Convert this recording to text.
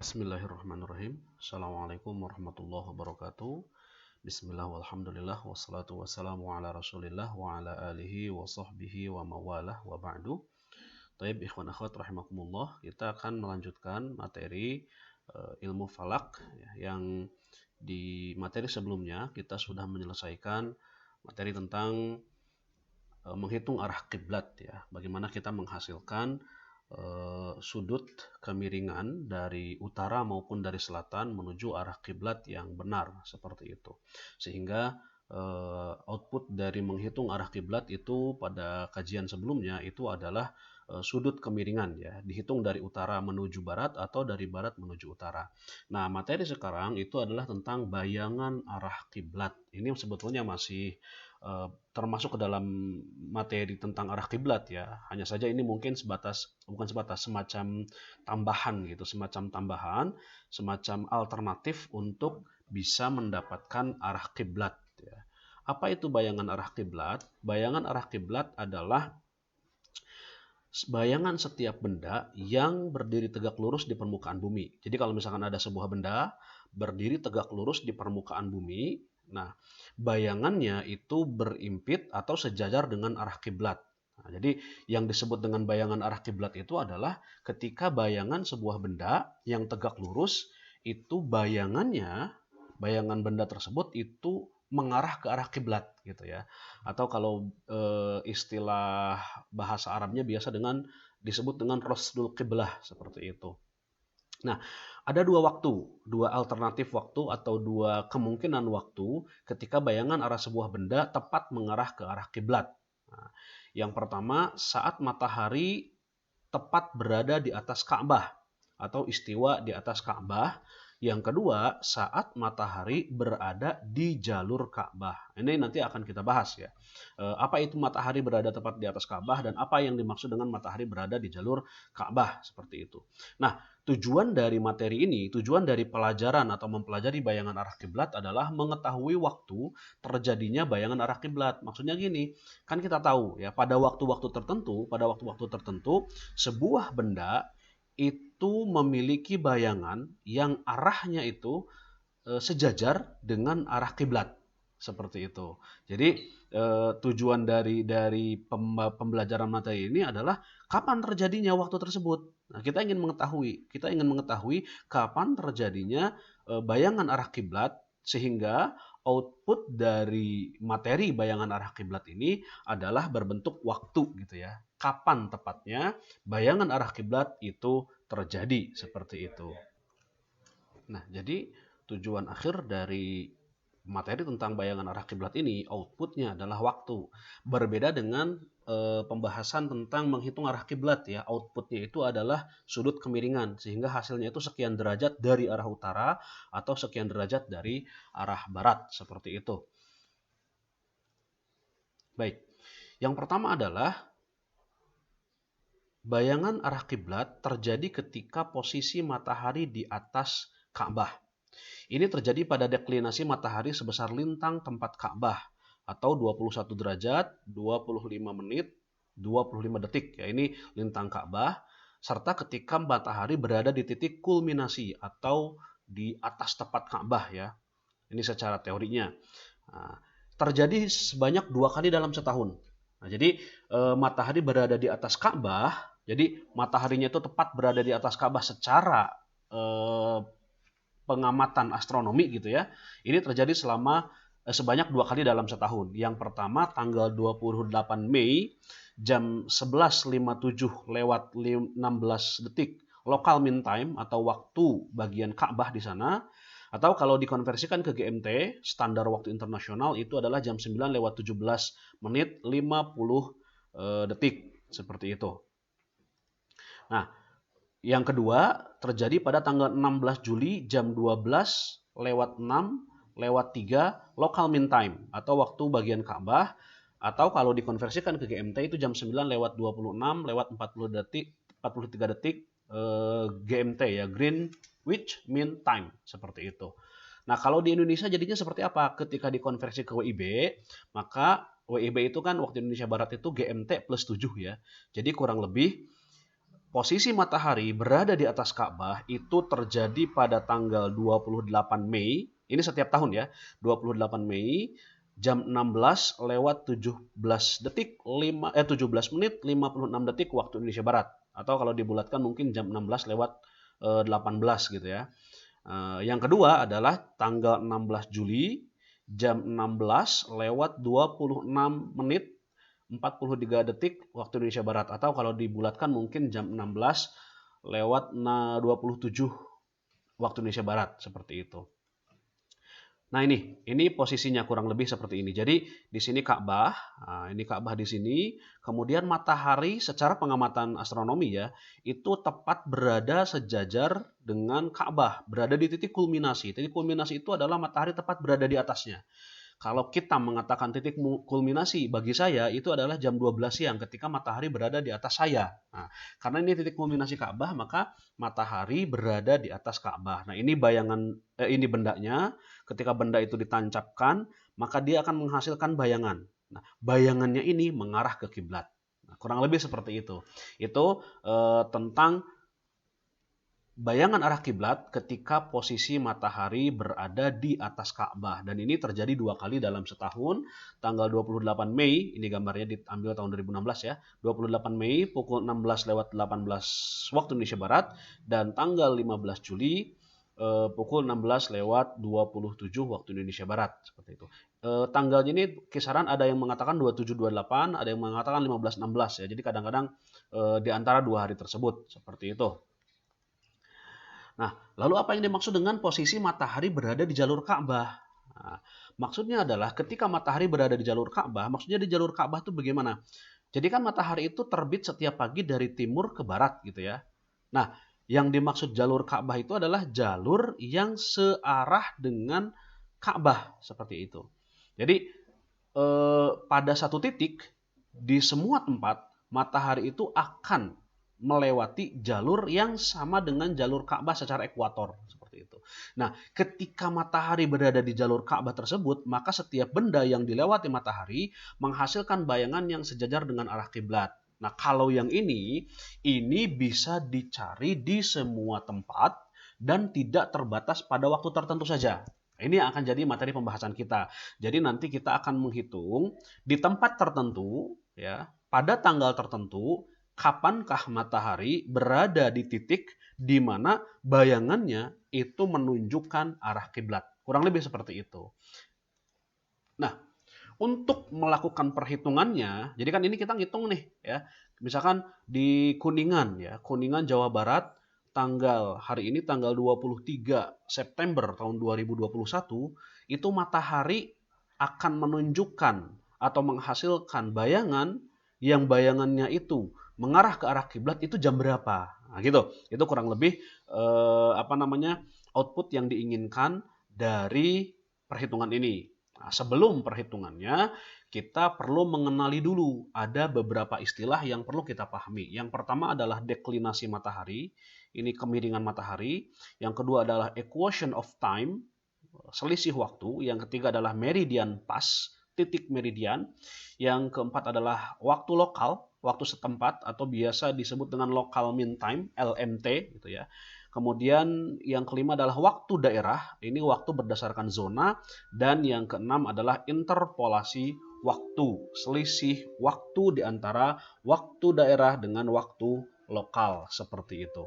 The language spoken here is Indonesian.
Bismillahirrahmanirrahim. Assalamualaikum warahmatullahi wabarakatuh. Bismillah walhamdulillah wassalatu wassalamu ala rasulillah wa ala alihi wa sahbihi wa mawalah wa ba'du. Taib ikhwan akhwat rahimakumullah. Kita akan melanjutkan materi ilmu falak yang di materi sebelumnya kita sudah menyelesaikan materi tentang menghitung arah kiblat ya. Bagaimana kita menghasilkan sudut kemiringan dari utara maupun dari selatan menuju arah kiblat yang benar seperti itu. Sehingga output dari menghitung arah kiblat itu pada kajian sebelumnya itu adalah sudut kemiringan ya, dihitung dari utara menuju barat atau dari barat menuju utara. Nah, materi sekarang itu adalah tentang bayangan arah kiblat. Ini sebetulnya masih termasuk ke dalam materi tentang arah kiblat ya. Hanya saja ini mungkin semacam tambahan gitu, semacam alternatif untuk bisa mendapatkan arah kiblat ya. Apa itu bayangan arah kiblat? Bayangan arah kiblat adalah bayangan setiap benda yang berdiri tegak lurus di permukaan bumi. Jadi kalau misalkan ada sebuah benda berdiri tegak lurus di permukaan bumi, nah bayangannya itu berimpit atau sejajar dengan arah kiblat. Nah, jadi yang disebut dengan bayangan arah kiblat itu adalah ketika bayangan sebuah benda yang tegak lurus itu bayangan benda tersebut itu mengarah ke arah kiblat gitu ya. Atau kalau istilah bahasa Arabnya biasa disebut dengan rasdul qiblah seperti itu. Nah, ada dua alternatif waktu atau dua kemungkinan waktu ketika bayangan arah sebuah benda tepat mengarah ke arah kiblat. Nah, yang pertama, saat matahari tepat berada di atas Ka'bah atau istiwa di atas Ka'bah. Yang kedua, saat matahari berada di jalur Ka'bah. Ini nanti akan kita bahas ya. Apa itu matahari berada tepat di atas Ka'bah dan apa yang dimaksud dengan matahari berada di jalur Ka'bah seperti itu. Nah, tujuan dari materi ini, tujuan dari pelajaran atau mempelajari bayangan arah kiblat adalah mengetahui waktu terjadinya bayangan arah kiblat. Maksudnya gini, kan kita tahu ya pada waktu-waktu tertentu sebuah benda itu memiliki bayangan yang arahnya itu sejajar dengan arah kiblat seperti itu. Jadi tujuan dari pembelajaran materi ini adalah kapan terjadinya waktu tersebut. Nah, kita ingin mengetahui kapan terjadinya bayangan arah kiblat sehingga output dari materi bayangan arah kiblat ini adalah berbentuk waktu gitu ya. Kapan tepatnya bayangan arah kiblat itu terjadi seperti itu. Nah, jadi tujuan akhir dari materi tentang bayangan arah kiblat ini, outputnya adalah waktu. Berbeda dengan pembahasan tentang menghitung arah kiblat ya, outputnya itu adalah sudut kemiringan, sehingga hasilnya itu sekian derajat dari arah utara atau sekian derajat dari arah barat, seperti itu. Baik, yang pertama adalah bayangan arah kiblat terjadi ketika posisi matahari di atas Ka'bah. Ini terjadi pada deklinasi matahari sebesar lintang tempat Ka'bah atau 21 derajat, 25 menit, 25 detik. Ya, ini lintang Ka'bah serta ketika matahari berada di titik kulminasi atau di atas tepat Ka'bah ya. Ini secara teorinya. Nah, terjadi sebanyak 2 kali dalam setahun. Nah, jadi matahari berada di atas Ka'bah, jadi mataharinya itu tepat berada di atas Ka'bah secara pengamatan astronomi gitu ya. Ini terjadi sebanyak 2 kali dalam setahun. Yang pertama tanggal 28 Mei jam 11.57 lewat 16 detik local mean time atau waktu bagian Ka'bah di sana. Atau kalau dikonversikan ke GMT, standar waktu internasional itu adalah jam 9 lewat 17 menit 50 detik. Seperti itu. Nah, yang kedua terjadi pada tanggal 16 Juli jam 12 lewat 6 lewat 3 local mean time atau waktu bagian Ka'bah, atau kalau dikonversikan ke GMT itu jam 9 lewat 26 lewat 43 detik GMT ya, Greenwich Mean Time, seperti itu. Nah, kalau di Indonesia jadinya seperti apa? Ketika dikonversi ke WIB, maka WIB itu kan waktu Indonesia Barat itu GMT plus 7 ya. Jadi kurang lebih posisi matahari berada di atas Ka'bah itu terjadi pada tanggal 28 Mei, ini setiap tahun ya, 28 Mei jam 16 lewat 17 detik 17 menit 56 detik waktu Indonesia Barat, atau kalau dibulatkan mungkin jam 16 lewat 18 gitu ya. Yang kedua adalah tanggal 16 Juli jam 16 lewat 26 menit 43 detik waktu Indonesia Barat, atau kalau dibulatkan mungkin jam 16 lewat 27 waktu Indonesia Barat, seperti itu. Nah, ini posisinya kurang lebih seperti ini. Jadi di sini Ka'bah, ini Ka'bah di sini, kemudian matahari secara pengamatan astronomi ya, itu tepat berada sejajar dengan Ka'bah, berada di titik kulminasi. Titik kulminasi itu adalah matahari tepat berada di atasnya. Kalau kita mengatakan titik kulminasi, bagi saya itu adalah jam 12 siang ketika matahari berada di atas saya. Nah, karena ini titik kulminasi Ka'bah, maka matahari berada di atas Ka'bah. Nah, ini ini bendanya. Ketika benda itu ditancapkan, maka dia akan menghasilkan bayangan. Nah, bayangannya ini mengarah ke kiblat. Nah, kurang lebih seperti itu. Itu tentang bayangan arah kiblat ketika posisi matahari berada di atas Ka'bah. Dan ini terjadi 2 kali dalam setahun. Tanggal 28 Mei, ini gambarnya diambil tahun 2016 ya. 28 Mei pukul 16 lewat 18 waktu Indonesia Barat. Dan tanggal 15 Juli pukul 16 lewat 27 waktu Indonesia Barat. Seperti itu. Tanggalnya ini kisaran ada yang mengatakan 27-28, ada yang mengatakan 15-16 ya. Jadi kadang-kadang di antara 2 hari tersebut. Seperti itu. Nah, lalu apa yang dimaksud dengan posisi matahari berada di jalur Ka'bah? Nah, maksudnya adalah ketika matahari berada di jalur Ka'bah, maksudnya di jalur Ka'bah itu bagaimana? Jadi kan matahari itu terbit setiap pagi dari timur ke barat gitu ya. Nah, yang dimaksud jalur Ka'bah itu adalah jalur yang searah dengan Ka'bah, seperti itu. Jadi pada satu titik di semua tempat matahari itu akan melewati jalur yang sama dengan jalur Ka'bah secara ekuator, seperti itu. Nah, ketika matahari berada di jalur Ka'bah tersebut, maka setiap benda yang dilewati matahari menghasilkan bayangan yang sejajar dengan arah kiblat. Nah, kalau yang ini bisa dicari di semua tempat dan tidak terbatas pada waktu tertentu saja. Ini akan jadi materi pembahasan kita. Jadi nanti kita akan menghitung di tempat tertentu, ya, pada tanggal tertentu, kapankah matahari berada di titik di mana bayangannya itu menunjukkan arah kiblat. Kurang lebih seperti itu. Nah, untuk melakukan perhitungannya, jadi kan ini kita ngitung nih ya. Misalkan di Kuningan ya, Kuningan Jawa Barat, hari ini tanggal 23 September tahun 2021, itu matahari akan menunjukkan atau menghasilkan bayangan yang bayangannya itu mengarah ke arah kiblat itu jam berapa. Nah, gitu. Itu kurang lebih output yang diinginkan dari perhitungan ini. Nah, sebelum perhitungannya, kita perlu mengenali dulu ada beberapa istilah yang perlu kita pahami. Yang pertama adalah deklinasi matahari, ini kemiringan matahari. Yang kedua adalah equation of time, selisih waktu. Yang ketiga adalah meridian pass, titik meridian. Yang keempat adalah waktu lokal, waktu setempat atau biasa disebut dengan local mean time, LMT gitu ya. Kemudian yang kelima adalah waktu daerah, ini waktu berdasarkan zona. Dan yang keenam adalah interpolasi waktu, selisih waktu di antara waktu daerah dengan waktu lokal, seperti itu.